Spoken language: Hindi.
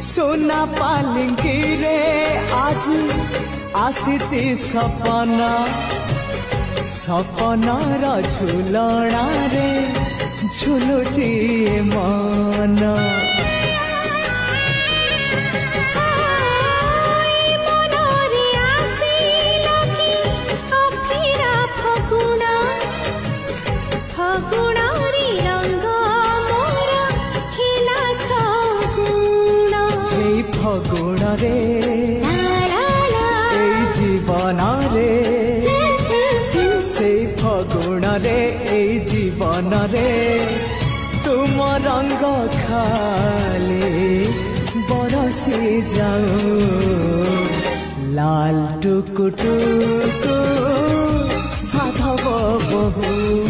सोना पालंगी रे आज आसीची सपना सपनार झुलना रे झुलुची मन फगुण रे जीवन रे से फगुण रे जीवन रे तुम रंग खाले बरसी जाऊ लाल टुकु टुकु साधव बहु